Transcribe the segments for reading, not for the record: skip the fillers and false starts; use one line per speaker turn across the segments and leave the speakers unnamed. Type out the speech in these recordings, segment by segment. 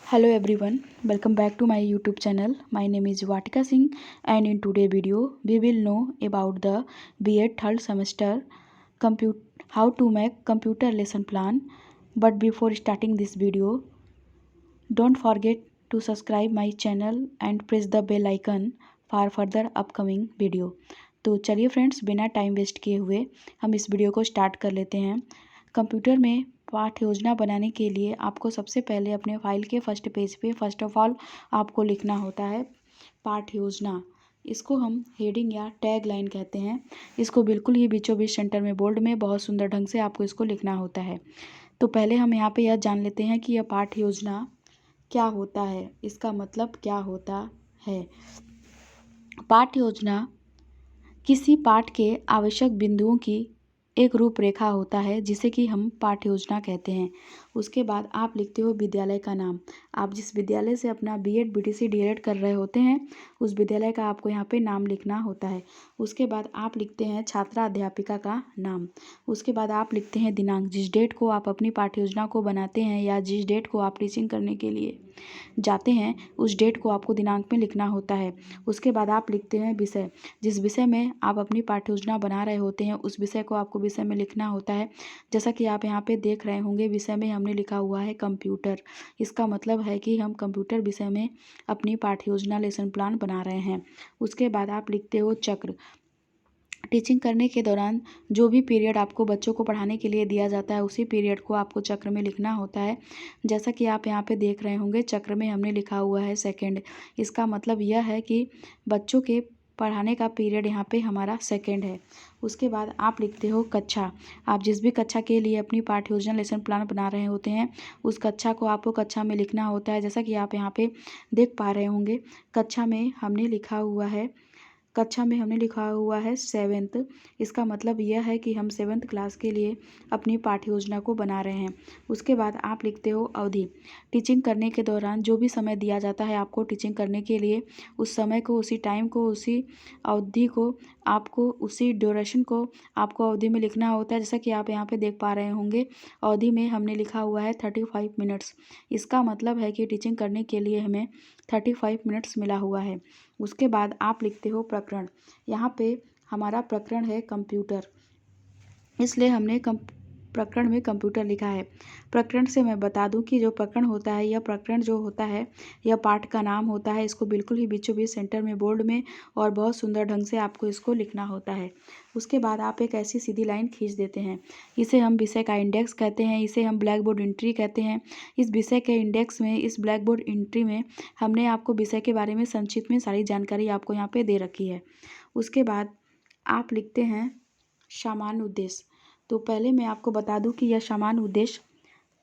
Hello everyone, welcome back to my YouTube channel. My name is Vatika Singh and in today's video we will know about the B.Ed third semester how to make computer lesson plan. But before starting this video, don't forget to subscribe my channel and press the bell icon for further upcoming video. तो चलिए friends, बिना time waste किए हुए हम इस video को start कर लेते हैं। कंप्यूटर में पाठ योजना बनाने के लिए आपको सबसे पहले अपने फाइल के फर्स्ट पेज पे फर्स्ट ऑफ ऑल आपको लिखना होता है पाठ योजना। इसको हम हेडिंग या टैग लाइन कहते हैं। इसको बिल्कुल ही बीचों बीच सेंटर में बोल्ड में बहुत सुंदर ढंग से आपको इसको लिखना होता है। तो पहले हम यहाँ पे यह जान लेते हैं कि यह पाठ योजना क्या होता है, इसका मतलब क्या होता है। पाठ योजना किसी पाठ के आवश्यक बिंदुओं की एक रूपरेखा होता है जिसे कि हम पाठ योजना कहते हैं। उसके बाद आप लिखते हो विद्यालय का नाम। आप जिस विद्यालय से अपना B.Ed BTC D.Ed कर रहे होते हैं उस विद्यालय का आपको यहाँ पे नाम लिखना होता है। उसके बाद आप लिखते हैं छात्रा अध्यापिका का नाम। उसके बाद आप लिखते हैं दिनांक, जिस डेट को आप अपनी पाठ्य योजना को बनाते हैं या जिस डेट को आप टीचिंग करने के लिए जाते हैं उस डेट को आपको दिनांक में लिखना होता है। उसके बाद आप लिखते हैं विषय, जिस विषय में आप अपनी पाठ्य योजना बना रहे होते हैं उस विषय को आपको विषय में लिखना होता है। जैसा कि आप यहाँ पे देख रहे होंगे विषय में हमने लिखा हुआ है कंप्यूटर। इसका मतलब है कि हम कंप्यूटर विषय में अपनी पाठ्य योजना लेसन प्लान बना रहे हैं। उसके बाद आप लिखते हो चक्र। टीचिंग करने के दौरान जो भी पीरियड आपको बच्चों को पढ़ाने के लिए दिया जाता है उसी पीरियड को आपको चक्र में लिखना होता है। जैसा कि आप यहाँ पे देख रहे होंगे चक्र में हमने लिखा हुआ है सेकंड। इसका मतलब यह है कि बच्चों के पढ़ाने का पीरियड यहाँ पे हमारा सेकंड है। उसके बाद आप लिखते हो कक्षा। आप जिस भी कक्षा के लिए अपनी पाठ्य योजना लेसन प्लान बना रहे होते हैं उस कक्षा को आपको कक्षा में लिखना होता है। जैसा कि आप यहाँ पे देख पा रहे होंगे कक्षा में हमने लिखा हुआ है सेवेंथ। इसका मतलब यह है कि हम सेवेंथ क्लास के लिए अपनी पाठ्य योजना को बना रहे हैं। उसके बाद आप लिखते हो अवधि। टीचिंग करने के दौरान जो भी समय दिया जाता है आपको टीचिंग करने के लिए उस समय को, उसी टाइम को, उसी अवधि को, आपको उसी ड्यूरेशन को आपको अवधि में लिखना होता है। जैसा कि आप यहाँ पे देख पा रहे होंगे अवधि में हमने लिखा हुआ है 35 मिनट्स। इसका मतलब है कि टीचिंग करने के लिए हमें 35 मिनट्स मिला हुआ है। उसके बाद आप लिखते हो प्रकरण। यहाँ पे हमारा प्रकरण है कंप्यूटर, इसलिए हमने प्रकरण में कंप्यूटर लिखा है। प्रकरण से मैं बता दूं कि जो प्रकरण होता है, यह प्रकरण जो होता है यह पाठ का नाम होता है। इसको बिल्कुल ही बीचों बीच सेंटर में बोल्ड में और बहुत सुंदर ढंग से आपको इसको लिखना होता है। उसके बाद आप एक ऐसी सीधी लाइन खींच देते हैं। इसे हम विषय का इंडेक्स कहते हैं, इसे हम ब्लैक बोर्ड एंट्री कहते हैं। इस विषय के इंडेक्स में, इस ब्लैक बोर्ड एंट्री में हमने आपको विषय के बारे में संक्षिप्त में सारी जानकारी आपको यहाँ पे दे रखी है। उसके बाद आप लिखते हैं सामान्य उद्देश्य। तो पहले मैं आपको बता दूं कि यह सामान्य उद्देश्य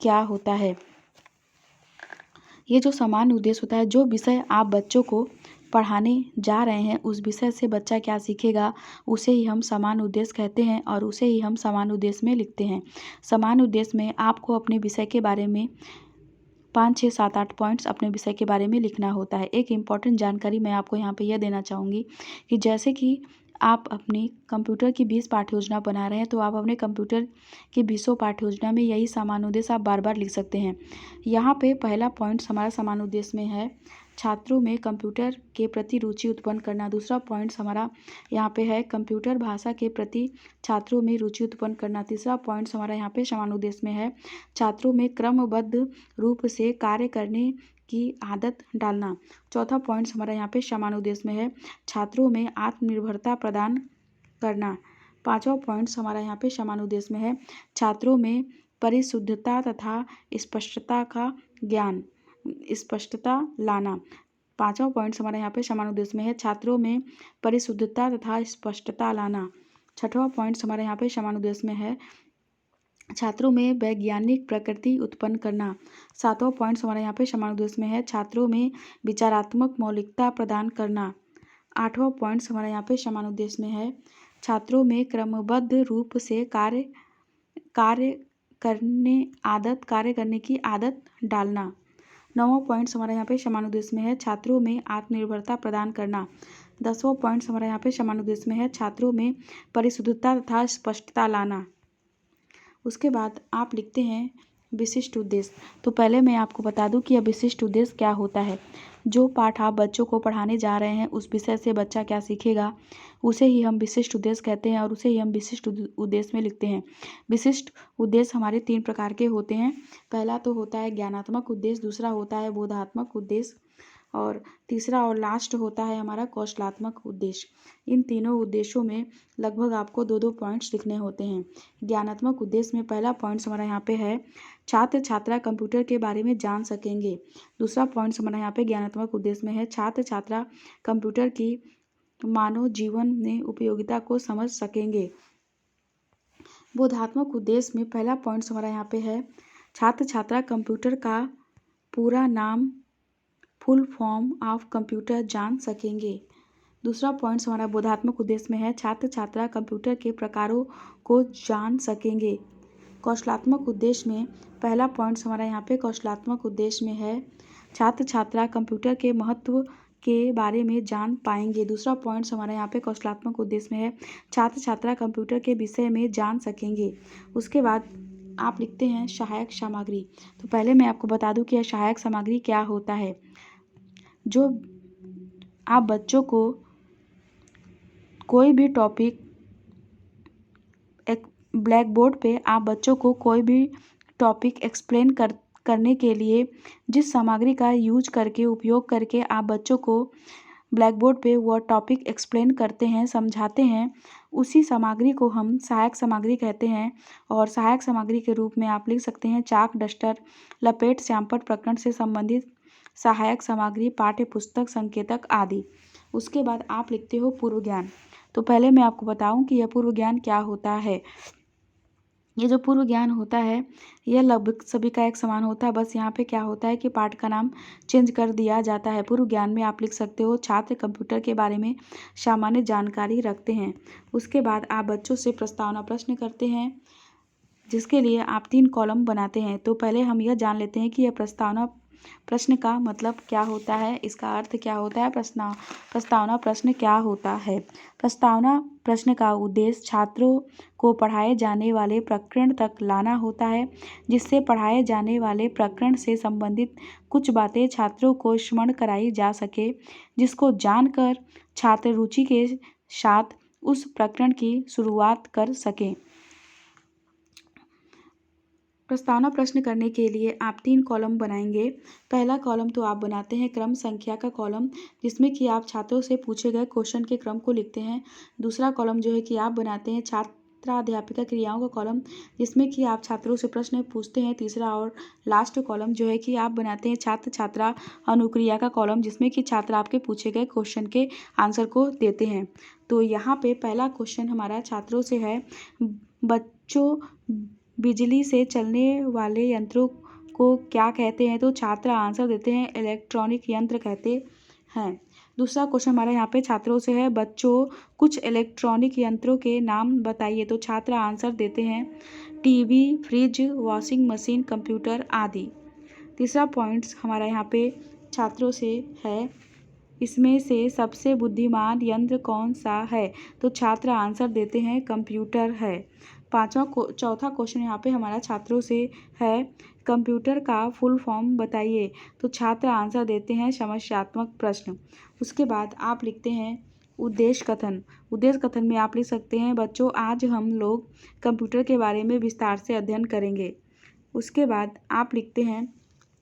क्या होता है। ये जो सामान्य उद्देश्य होता है, जो विषय आप बच्चों को पढ़ाने जा रहे हैं उस विषय से बच्चा क्या सीखेगा उसे ही हम सामान्य उद्देश्य कहते हैं और उसे ही हम सामान्य उद्देश्य में लिखते हैं। सामान्य उद्देश्य में आपको अपने विषय के बारे में 5, 6, 7, 8 पॉइंट्स अपने विषय के बारे में लिखना होता है। एक इम्पॉर्टेंट जानकारी मैं आपको यहाँ पे यह देना चाहूँगी कि जैसे कि आप अपनी कंप्यूटर की 20 पाठ्य योजना बना रहे हैं तो आप अपने कंप्यूटर की 20 पाठ्य योजना में यही सामान्य उद्देश्य आप बार बार लिख सकते हैं। यहाँ पे पहला पॉइंट हमारा सामान्य उद्देश्य में है छात्रों में कंप्यूटर के प्रति रुचि उत्पन्न करना। दूसरा पॉइंट हमारा यहाँ पे है कंप्यूटर भाषा के प्रति छात्रों में रुचि उत्पन्न करना। तीसरा पॉइंट हमारा यहाँ पे सामान्य उद्देश्य में है छात्रों में क्रमबद्ध रूप से कार्य करने की आदत डालना। चौथा पॉइंट हमारा यहाँ पे सामान्य उद्देश्य में है छात्रों में आत्मनिर्भरता प्रदान करना। पांचवा पॉइंट हमारा यहाँ पे सामान्य उद्देश्य में है छात्रों में परिशुद्धता तथा स्पष्टता लाना। पांचवा पॉइंट हमारा यहाँ पे सामान्य उद्देश्य में है छात्रों में परिशुद्धता तथा स्पष्टता लाना। छठवां पॉइंट हमारे यहाँ पे सामान्य उद्देश्य में है छात्रों में वैज्ञानिक प्रकृति उत्पन्न करना। सातवां पॉइंट हमारे यहाँ पे सामान्य उद्देश्य में है छात्रों में विचारात्मक मौलिकता प्रदान करना। आठवां पॉइंट हमारे यहाँ पे सामान्य उद्देश्य में है छात्रों में क्रमबद्ध रूप से कार्य करने की आदत डालना। नौवां पॉइंट हमारे यहाँ पे सामान्य उद्देश्य में है छात्रों में आत्मनिर्भरता प्रदान करना। 10वां पॉइंट हमारे यहाँ पे सामान्य उद्देश्य में है छात्रों में परिशुद्धता तथा स्पष्टता लाना। उसके बाद आप लिखते हैं विशिष्ट उद्देश्य। तो पहले मैं आपको बता दूं कि यह विशिष्ट उद्देश्य क्या होता है। जो पाठ आप बच्चों को पढ़ाने जा रहे हैं उस विषय से बच्चा क्या सीखेगा उसे ही हम विशिष्ट उद्देश्य कहते हैं और उसे ही हम विशिष्ट उद्देश्य में लिखते हैं। विशिष्ट उद्देश्य हमारे 3 प्रकार के होते हैं। पहला तो होता है ज्ञानात्मक उद्देश्य, दूसरा होता है बोधात्मक उद्देश्य और तीसरा और लास्ट होता है हमारा कौशलात्मक उद्देश्य। इन तीनों उद्देश्यों में लगभग आपको 2-2 पॉइंट्स लिखने होते हैं। ज्ञानात्मक उद्देश्य में पहला पॉइंट्स हमारा यहाँ पे है छात्र छात्रा कंप्यूटर के बारे में जान सकेंगे। दूसरा पॉइंट्स हमारा यहाँ पे ज्ञानात्मक उद्देश्य में है छात्र छात्रा कंप्यूटर की मानव जीवन में उपयोगिता को समझ सकेंगे। बोधात्मक उद्देश्य में पहला पॉइंट्स हमारा यहाँ पे है छात्र छात्रा कंप्यूटर का पूरा नाम फुल फॉर्म ऑफ कंप्यूटर जान सकेंगे। दूसरा पॉइंट्स हमारा बोधात्मक उद्देश्य में है छात्र छात्रा कंप्यूटर के प्रकारों को जान सकेंगे। कौशलात्मक उद्देश्य में पहला पॉइंट्स हमारा यहाँ पे कौशलात्मक उद्देश्य में है छात्र छात्रा कंप्यूटर के महत्व के बारे में जान पाएंगे। दूसरा पॉइंट्स हमारा यहाँ पे कौशलात्मक उद्देश्य में है छात्र छात्रा कंप्यूटर के विषय में जान सकेंगे। उसके बाद आप लिखते हैं सहायक सामग्री। तो पहले मैं आपको बता दूं कि यह सहायक सामग्री क्या होता है। जो आप बच्चों को कोई भी टॉपिक एक ब्लैक बोर्ड पे आप बच्चों को कोई भी टॉपिक एक्सप्लेन करने के लिए जिस सामग्री का यूज करके उपयोग करके आप बच्चों को ब्लैक बोर्ड पे वह टॉपिक एक्सप्लेन करते हैं समझाते हैं उसी सामग्री को हम सहायक सामग्री कहते हैं। और सहायक सामग्री के रूप में आप लिख सकते हैं चाक डस्टर लपेट श्यामपट्ट प्रकरण से संबंधित सहायक सामग्री पाठ्य पुस्तक संकेतक आदि। उसके बाद आप लिखते हो पूर्व ज्ञान। तो पहले मैं आपको बताऊं कि यह पूर्व ज्ञान क्या होता है। ये जो पूर्व ज्ञान होता है यह लगभग सभी का एक समान होता है, बस यहाँ पे क्या होता है कि पाठ का नाम चेंज कर दिया जाता है। पूर्व ज्ञान में आप लिख सकते हो छात्र कंप्यूटर के बारे में सामान्य जानकारी रखते हैं। उसके बाद आप बच्चों से प्रस्तावना प्रश्न करते हैं जिसके लिए आप 3 कॉलम बनाते हैं। तो पहले हम यह जान लेते हैं कि यह प्रस्तावना प्रश्न का मतलब क्या होता है, इसका अर्थ क्या होता है। प्रस्तावना प्रश्न क्या होता है। प्रस्तावना प्रश्न का उद्देश्य छात्रों को पढ़ाए जाने वाले प्रकरण तक लाना होता है जिससे पढ़ाए जाने वाले प्रकरण से संबंधित कुछ बातें छात्रों को स्मरण कराई जा सके जिसको जानकर छात्र रुचि के साथ उस प्रकरण की शुरुआत कर सकें। प्रस्तावना प्रश्न करने के लिए आप 3 कॉलम बनाएंगे। पहला कॉलम तो आप बनाते हैं क्रम संख्या का कॉलम जिसमें कि आप छात्रों से पूछे गए क्वेश्चन के क्रम को लिखते हैं। दूसरा कॉलम जो है कि आप बनाते हैं छात्राध्यापिका क्रियाओं का कॉलम जिसमें कि आप छात्रों से प्रश्न पूछते हैं। तीसरा और लास्ट कॉलम जो है कि आप बनाते हैं छात्र छात्रा अनुक्रिया का कॉलम जिसमें कि छात्र आपके पूछे गए क्वेश्चन के आंसर को देते हैं। तो यहाँ पे पहला क्वेश्चन हमारा छात्रों से है बच्चों बिजली से चलने वाले यंत्रों को क्या कहते हैं। तो छात्र आंसर देते हैं इलेक्ट्रॉनिक यंत्र कहते हैं। दूसरा क्वेश्चन हमारा यहाँ पे छात्रों से है बच्चों कुछ इलेक्ट्रॉनिक यंत्रों के नाम बताइए। तो छात्र आंसर देते हैं TV fridge washing machine computer आदि। तीसरा पॉइंट्स हमारा यहाँ पे छात्रों से है इसमें से सबसे बुद्धिमान यंत्र कौन सा है। तो छात्र आंसर देते हैं कंप्यूटर है। चौथा क्वेश्चन यहाँ पे हमारा छात्रों से है कंप्यूटर का फुल फॉर्म बताइए। तो छात्र आंसर देते हैं समस्यात्मक प्रश्न। उसके बाद आप लिखते हैं उद्देश्य कथन। उद्देश्य कथन में आप लिख सकते हैं बच्चों आज हम लोग कंप्यूटर के बारे में विस्तार से अध्ययन करेंगे। उसके बाद आप लिखते हैं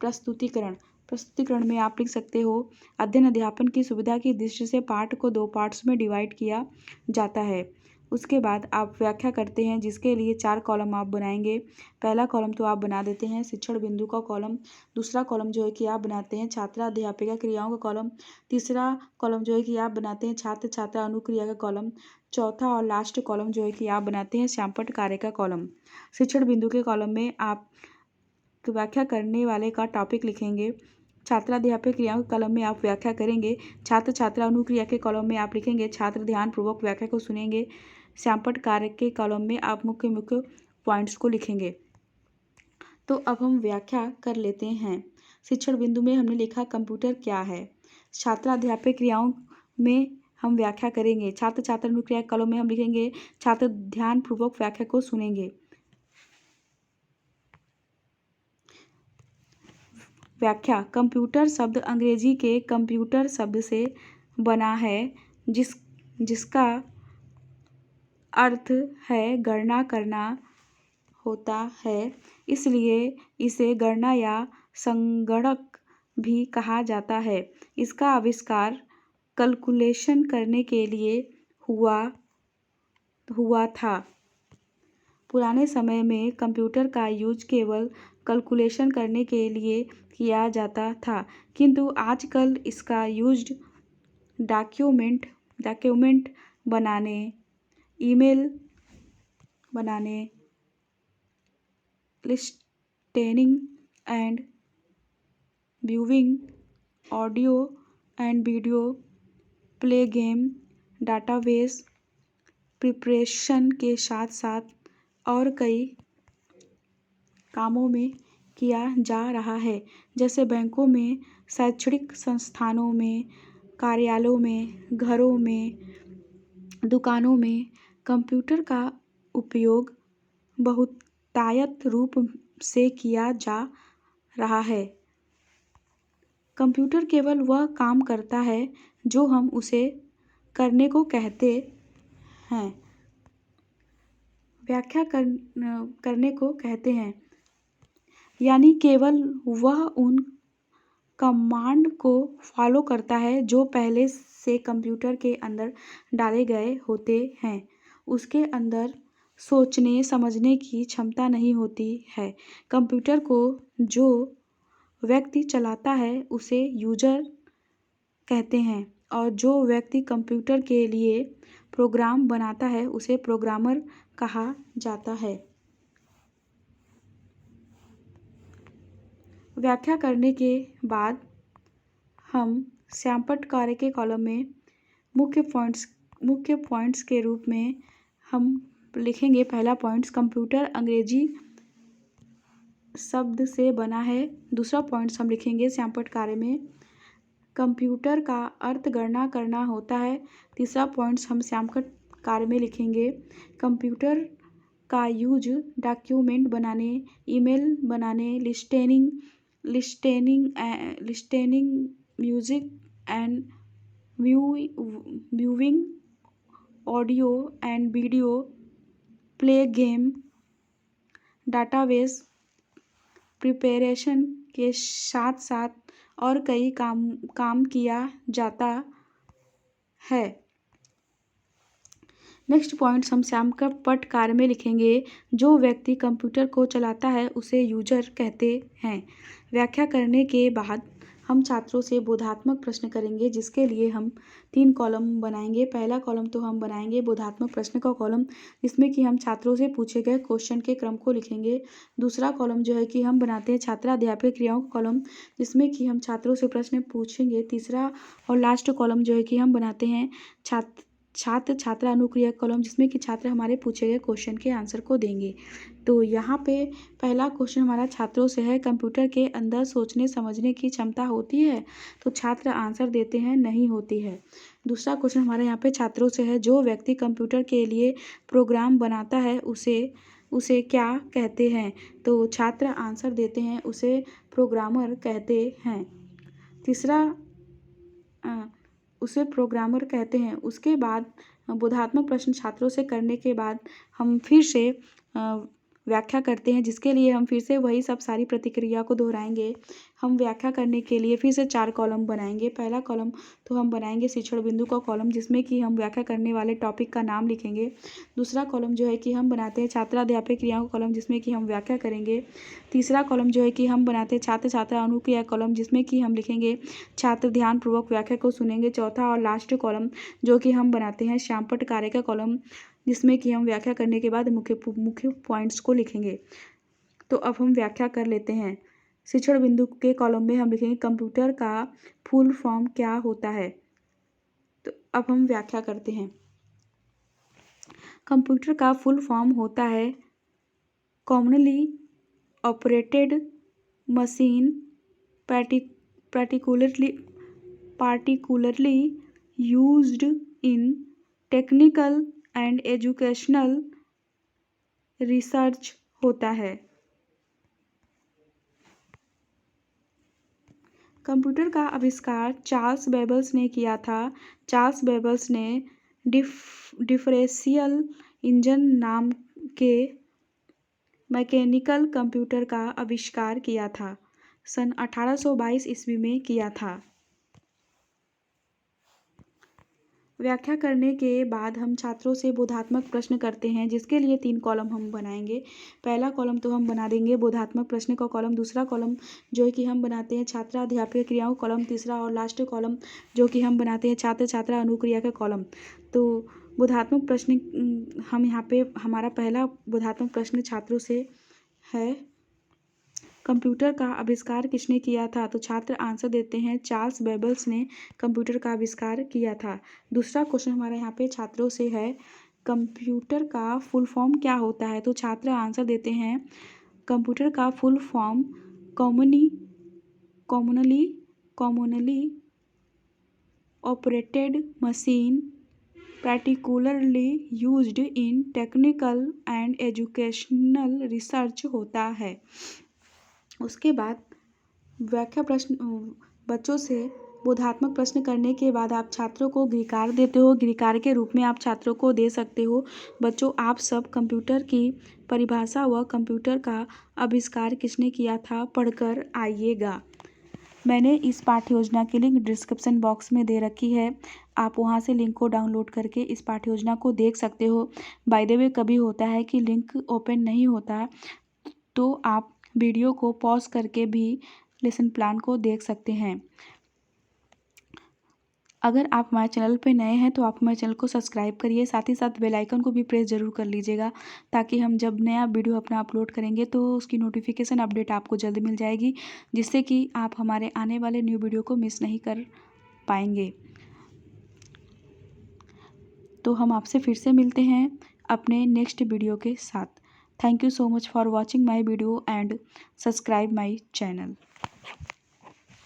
प्रस्तुतिकरण। प्रस्तुतिकरण में आप लिख सकते हो अध्ययन अध्यापन की सुविधा की दृष्टि से पाठ को 2 पार्ट्स में डिवाइड किया जाता है। उसके बाद आप व्याख्या करते हैं जिसके लिए 4 कॉलम आप बनाएंगे। पहला कॉलम तो आप बना देते हैं शिक्षण बिंदु का कॉलम। दूसरा कॉलम जो है कि आप बनाते हैं छात्रा अध्यापिका क्रियाओं का कॉलम। तीसरा कॉलम जो है कि आप बनाते हैं छात्र छात्रा अनुक्रिया का कॉलम। चौथा और लास्ट कॉलम जो है कि आप बनाते हैं श्यामपट्ट कार्य का कॉलम। शिक्षण बिंदु के कॉलम में आप व्याख्या करने वाले का टॉपिक लिखेंगे। छात्राध्यापक क्रियाओं के कॉलम में आप व्याख्या करेंगे। छात्र छात्रा अनुक्रिया के कॉलम में आप लिखेंगे छात्र ध्यानपूर्वक व्याख्या को सुनेंगे। श्यामपट्ट कार्य के कॉलम में आप मुख्य पॉइंट्स को लिखेंगे। तो अब हम व्याख्या कर लेते हैं। शिक्षण बिंदु में हमने लिखा कंप्यूटर क्या है। छात्राध्यापक क्रियाओं में हम व्याख्या करेंगे। छात्र छात्रा अनुक्रिया के कॉलम में हम लिखेंगे छात्र ध्यानपूर्वक व्याख्या को सुनेंगे। व्याख्या। कंप्यूटर शब्द अंग्रेजी के कंप्यूटर शब्द से बना है जिसका अर्थ है गणना करना होता है, इसलिए इसे गणना या संगणक भी कहा जाता है। इसका आविष्कार कैलकुलेशन करने के लिए हुआ था। पुराने समय में कंप्यूटर का यूज केवल कैलकुलेशन करने के लिए किया जाता था, किंतु आजकल इसका यूज डॉक्यूमेंट बनाने, ईमेल बनाने, listing and viewing, audio and video, play game, database preparation के साथ साथ और कई कामों में किया जा रहा है, जैसे बैंकों में, शैक्षणिक संस्थानों में, कार्यालयों में, घरों में, दुकानों में। कंप्यूटर का उपयोग बहुतायत रूप से किया जा रहा है। कंप्यूटर केवल वह काम करता है जो हम उसे करने को कहते हैं, व्याख्या करने को कहते हैं, यानी केवल वह उन कमांड को फॉलो करता है जो पहले से कंप्यूटर के अंदर डाले गए होते हैं। उसके अंदर सोचने समझने की क्षमता नहीं होती है। कंप्यूटर को जो व्यक्ति चलाता है उसे यूजर कहते हैं, और जो व्यक्ति कंप्यूटर के लिए प्रोग्राम बनाता है उसे प्रोग्रामर कहा जाता है। व्याख्या करने के बाद हम श्यामपट्ट कार्य के कॉलम में मुख्य पॉइंट्स के रूप में हम लिखेंगे। पहला पॉइंट्स, कंप्यूटर अंग्रेजी शब्द से बना है। दूसरा पॉइंट्स हम लिखेंगे श्यामपट्ट कार्य में कंप्यूटर का अर्थ गणना करना होता है। तीसरा पॉइंट्स हम श्यामपट्ट कार्य में लिखेंगे कंप्यूटर का यूज डॉक्यूमेंट बनाने, ईमेल बनाने, listing music and viewing, audio and video, play game, database preparation के साथ साथ और कई काम किया जाता है। नेक्स्ट पॉइंट्स हम श्यामपट्ट कार्य में लिखेंगे जो व्यक्ति कंप्यूटर को चलाता है उसे यूजर कहते हैं। व्याख्या करने के बाद हम छात्रों से बोधात्मक प्रश्न करेंगे, जिसके लिए हम 3 कॉलम बनाएंगे। पहला कॉलम तो हम बनाएंगे बोधात्मक प्रश्न का कॉलम, जिसमें कि हम छात्रों से पूछे गए क्वेश्चन के क्रम को लिखेंगे। दूसरा कॉलम जो है कि हम बनाते हैं छात्राध्यापक क्रियाओं का कॉलम, जिसमें कि हम छात्रों से प्रश्न पूछेंगे। तीसरा और लास्ट कॉलम जो है कि हम बनाते हैं छात्र छात्रा अनुक्रिया कॉलम, जिसमें कि छात्र हमारे पूछे गए क्वेश्चन के आंसर को देंगे। तो यहाँ पे पहला क्वेश्चन हमारा छात्रों से है, कंप्यूटर के अंदर सोचने समझने की क्षमता होती है? तो छात्र आंसर देते हैं नहीं होती है। दूसरा क्वेश्चन हमारा यहाँ पे छात्रों से है, जो व्यक्ति कंप्यूटर के लिए प्रोग्राम बनाता है उसे क्या कहते हैं? तो छात्र आंसर देते हैं उसे प्रोग्रामर कहते हैं। तीसरा उसे प्रोग्रामर कहते हैं। उसके बाद बोधात्मक प्रश्न छात्रों से करने के बाद हम फिर से व्याख्या करते हैं, जिसके लिए हम फिर से वही सब सारी प्रतिक्रिया को दोहराएंगे। हम व्याख्या करने के लिए फिर से 4 कॉलम बनाएंगे। पहला कॉलम तो हम बनाएंगे शिक्षण बिंदु का कॉलम, जिसमें कि हम व्याख्या करने वाले टॉपिक का नाम लिखेंगे। दूसरा कॉलम जो है कि हम बनाते हैं छात्राध्यापक क्रियाओं का कॉलम, जिसमें कि हम व्याख्या करेंगे। तीसरा कॉलम जो है कि हम बनाते हैं छात्र छात्रा अनुक्रिया कॉलम, जिसमें कि हम लिखेंगे छात्र ध्यानपूर्वक व्याख्या को सुनेंगे। चौथा और लास्ट कॉलम जो कि हम बनाते हैं श्यामपट्ट कार्य का कॉलम, जिसमें कि हम व्याख्या करने के बाद मुख्य पॉइंट्स को लिखेंगे। तो अब हम व्याख्या कर लेते हैं। शिक्षण बिंदु के कॉलम में हम लिखेंगे कंप्यूटर का फुल फॉर्म क्या होता है? तो अब हम व्याख्या करते हैं। कंप्यूटर का फुल फॉर्म होता है commonly operated machine particularly used in technical and educational research होता है। कंप्यूटर का आविष्कार चार्ल्स बेबल्स ने किया था। चार्ल्स बेबल्स ने डिफरेंशियल इंजन नाम के मैकेनिकल कंप्यूटर का आविष्कार किया था। सन 1822 ईस्वी में किया था। व्याख्या करने के बाद हम छात्रों से बोधात्मक प्रश्न करते हैं, जिसके लिए 3 कॉलम हम बनाएंगे। पहला कॉलम तो हम बना देंगे बोधात्मक प्रश्न का कॉलम, दूसरा कॉलम जो कि हम बनाते हैं छात्र अध्यापकीय क्रियाओं कॉलम, तीसरा और लास्ट कॉलम जो कि हम बनाते हैं छात्र छात्रा अनुक्रिया का कॉलम। तो बोधात्मक प्रश्न हम यहाँ पे हमारा पहला बोधात्मक प्रश्न छात्रों से है, कंप्यूटर का आविष्कार किसने किया था? तो छात्र आंसर देते हैं चार्ल्स बेबल्स ने कंप्यूटर का आविष्कार किया था। दूसरा क्वेश्चन हमारा यहाँ पे छात्रों से है, कंप्यूटर का फुल फॉर्म क्या होता है? तो छात्र आंसर देते हैं कंप्यूटर का full form commonly operated machine particularly used in technical and educational research होता है। उसके बाद व्याख्या प्रश्न बच्चों से बोधात्मक प्रश्न करने के बाद आप छात्रों को गृहकार्य देते हो। गृहकार्य के रूप में आप छात्रों को दे सकते हो, बच्चों आप सब कंप्यूटर की परिभाषा व कंप्यूटर का आविष्कार किसने किया था पढ़कर आइएगा। मैंने इस पाठ्य योजना की लिंक डिस्क्रिप्शन बॉक्स में दे रखी है, आप वहां से लिंक को डाउनलोड करके इस पाठ्य योजना को देख सकते हो। बाय द वे कभी होता है कि लिंक ओपन नहीं होता, तो आप वीडियो को पॉज करके भी लेसन प्लान को देख सकते हैं। अगर आप हमारे चैनल पे नए हैं तो आप हमारे चैनल को सब्सक्राइब करिए, साथ ही साथ बेल आइकन को भी प्रेस ज़रूर कर लीजिएगा, ताकि हम जब नया वीडियो अपना अपलोड करेंगे तो उसकी नोटिफिकेशन अपडेट आपको जल्द मिल जाएगी, जिससे कि आप हमारे आने वाले न्यू वीडियो को मिस नहीं कर पाएंगे। तो हम आपसे फिर से मिलते हैं अपने नेक्स्ट वीडियो के साथ। Thank you so much for watching my video and subscribe my channel.